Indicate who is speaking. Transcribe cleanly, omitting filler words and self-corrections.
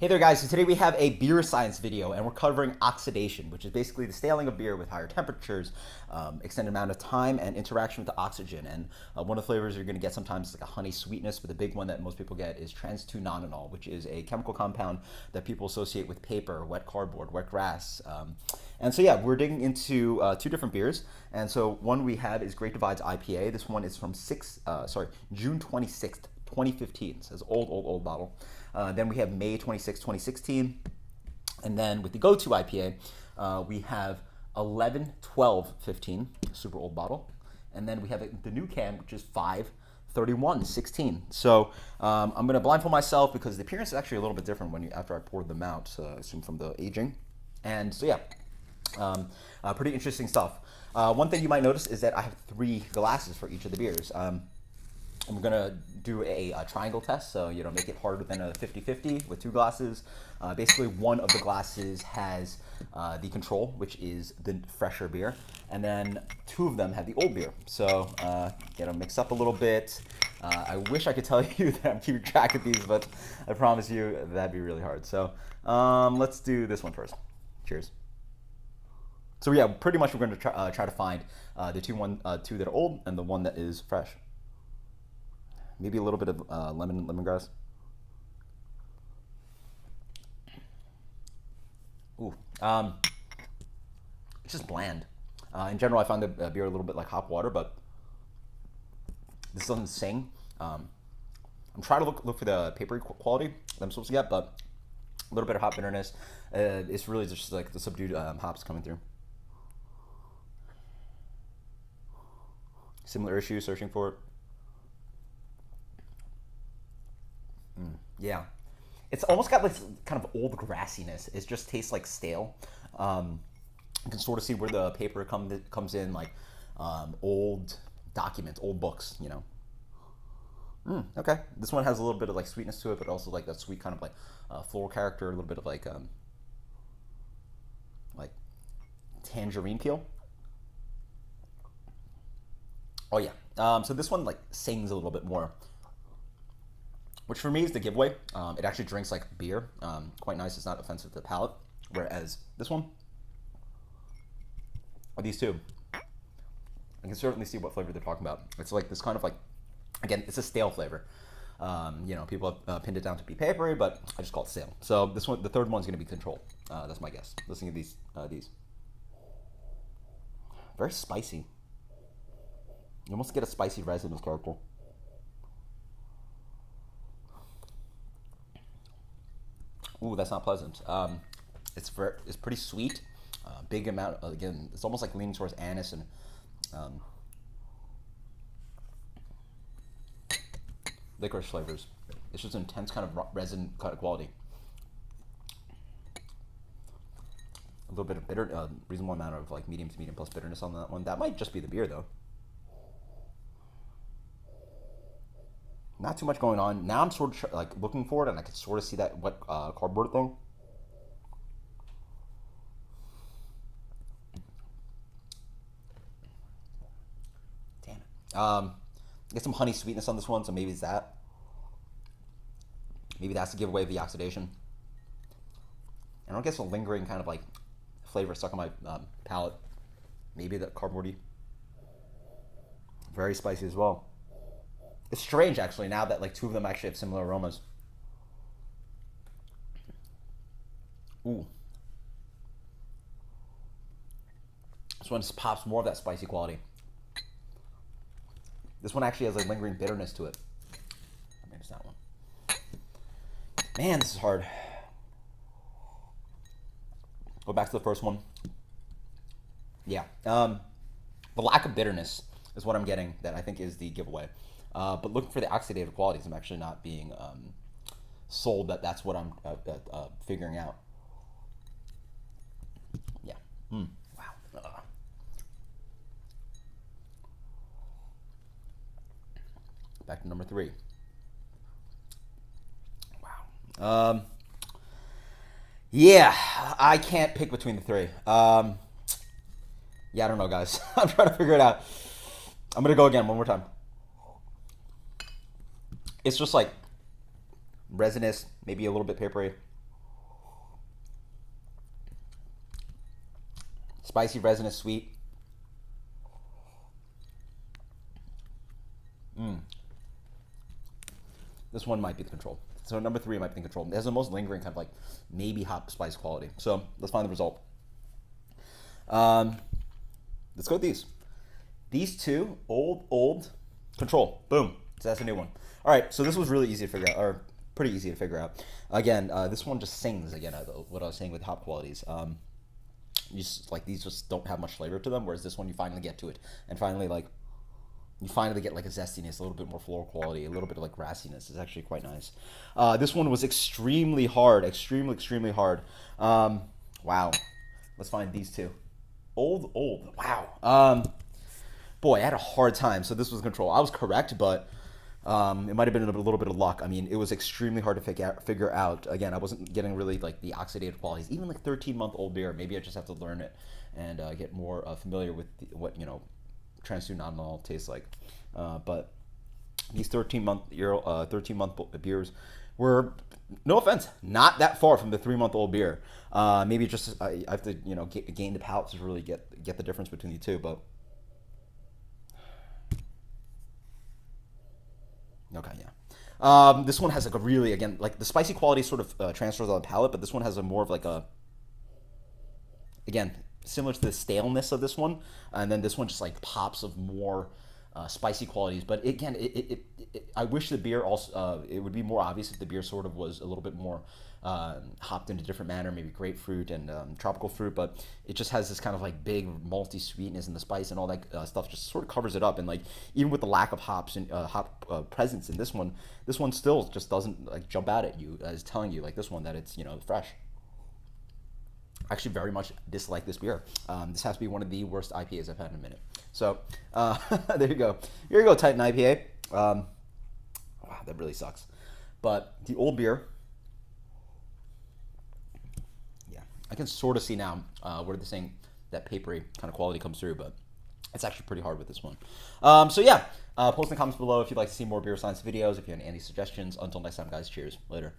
Speaker 1: Hey there guys, so today we have a beer science video and we're covering oxidation, which is basically the staling of beer with higher temperatures, extended amount of time, and interaction with the oxygen. And one of the flavors you're going to get sometimes is like a honey sweetness, but the big one that most people get is trans-2-nonenal, which is a chemical compound that people associate with paper, wet cardboard, wet grass. And so yeah, we're digging into two different beers. And so one we have is Great Divide's IPA. This one is from June 26th, 2015. So it's old bottle. Then we have May 26, 2016. And then with the go-to IPA, we have 11/12/15, super old bottle. And then we have the new can, which is 5/31/16. So I'm going to blindfold myself because the appearance is actually a little bit different after I poured them out, I assume from the aging. And so yeah, pretty interesting stuff. One thing you might notice is that I have 3 glasses for each of the beers. I'm going to do a triangle test, so make it harder than a 50-50 with 2 glasses. Basically, one of the glasses has the control, which is the fresher beer, and then 2 of them have the old beer. So, mix up a little bit. I wish I could tell you that I'm keeping track of these, but I promise you that'd be really hard. So, let's do this one first. Cheers. So yeah, pretty much we're going to try to find the two that are old and the one that is fresh. Maybe a little bit of lemongrass. Ooh, it's just bland. In general, I find the beer a little bit like hop water, but this doesn't sing. I'm trying to look for the papery quality that I'm supposed to get, but a little bit of hop bitterness. It's really just like the subdued hops coming through. Similar issue, searching for it. Yeah, it's almost got like kind of old grassiness. It just tastes like stale. You can sort of see where the paper comes in, like old documents, old books. Okay, this one has a little bit of like sweetness to it, but also like that sweet kind of like floral character, a little bit of like tangerine peel. Oh yeah. So this one like sings a little bit more, which for me is the giveaway. It actually drinks like beer. Quite nice. It's not offensive to the palate. Whereas this one, or these two, I can certainly see what flavor they're talking about. It's like this kind of like, again, it's a stale flavor. People have pinned it down to be papery, but I just call it stale. So this one, the third one's going to be controlled. That's my guess. Listening to these. Very spicy. You almost get a spicy resin character. Ooh, that's not pleasant. It's pretty sweet. Big amount. Again, it's almost like leaning towards anise and licorice flavors. It's just an intense kind of resin kind of quality. A little bit of bitter, reasonable amount of like medium to medium plus bitterness on that one. That might just be the beer though. Not too much going on. Now I'm sort of like looking for it, and I can sort of see that wet cardboard thing. Damn it. Get some honey sweetness on this one, so maybe it's that. Maybe that's the giveaway of the oxidation. I don't get some lingering kind of like flavor stuck on my palate. Maybe that cardboardy. Very spicy as well. It's strange, actually, now that like 2 of them actually have similar aromas. Ooh. This one just pops more of that spicy quality. This one actually has like lingering bitterness to it. Maybe it's that one. Man, this is hard. Go back to the first one. Yeah. The lack of bitterness is what I'm getting that I think is the giveaway. But looking for the oxidative qualities, I'm actually not being sold that that's what I'm figuring out. Yeah. Wow. Back to number 3. Wow. Yeah, I can't pick between the 3. Yeah, I don't know, guys. I'm trying to figure it out. I'm going to go again one more time. It's just like resinous, maybe a little bit papery. Spicy, resinous, sweet. This one might be the control. So number 3 might be the control. It has the most lingering kind of like maybe hop spice quality. So let's find the result. Let's go with these. These two, old, control. Boom. So that's a new one. All right, so this was really easy to figure out, or pretty easy to figure out. Again, this one just sings, again, what I was saying with hop qualities. Like these just don't have much flavor to them, whereas this one you finally get to it. And finally, like, you finally get like a zestiness, a little bit more floral quality, a little bit of like grassiness. It's actually quite nice. This one was extremely hard, extremely hard. Wow. Let's find these two. Old. Wow. Boy, I had a hard time. So this was control. I was correct, but it might have been a little bit of luck. I mean, it was extremely hard to figure out. Again, I wasn't getting really like the oxidative qualities. Even like 13-month-old beer, maybe I just have to learn it and get more familiar with what, you know, trans 2 non-alcohol tastes like. But these 13-month beers were, no offense, not that far from the 3-month-old beer. Maybe just I have to, you know, gain the palate to really get the difference between the two. But okay, yeah. This one has like a really, again, like the spicy quality sort of transfers on the palate, but this one has a more of like a, again, similar to the staleness of this one, and then this one just like pops of more spicy qualities. But again, I wish the beer also, it would be more obvious if the beer sort of was a little bit more hopped in a different manner, maybe grapefruit and tropical fruit, but it just has this kind of like big malty sweetness in the spice, and all that stuff just sort of covers it up. And like even with the lack of hops and hop presence in this one still just doesn't like jump out at you as telling you like this one that it's, you know, fresh. I actually very much dislike this beer. This has to be one of the worst IPAs I've had in a minute. So there you go. Here you go, Titan IPA. Wow, that really sucks. But the old beer, yeah, I can sort of see now where they're saying that papery kind of quality comes through, but it's actually pretty hard with this one. So yeah, post in the comments below if you'd like to see more beer science videos, if you have any suggestions. Until next time, guys, cheers. Later.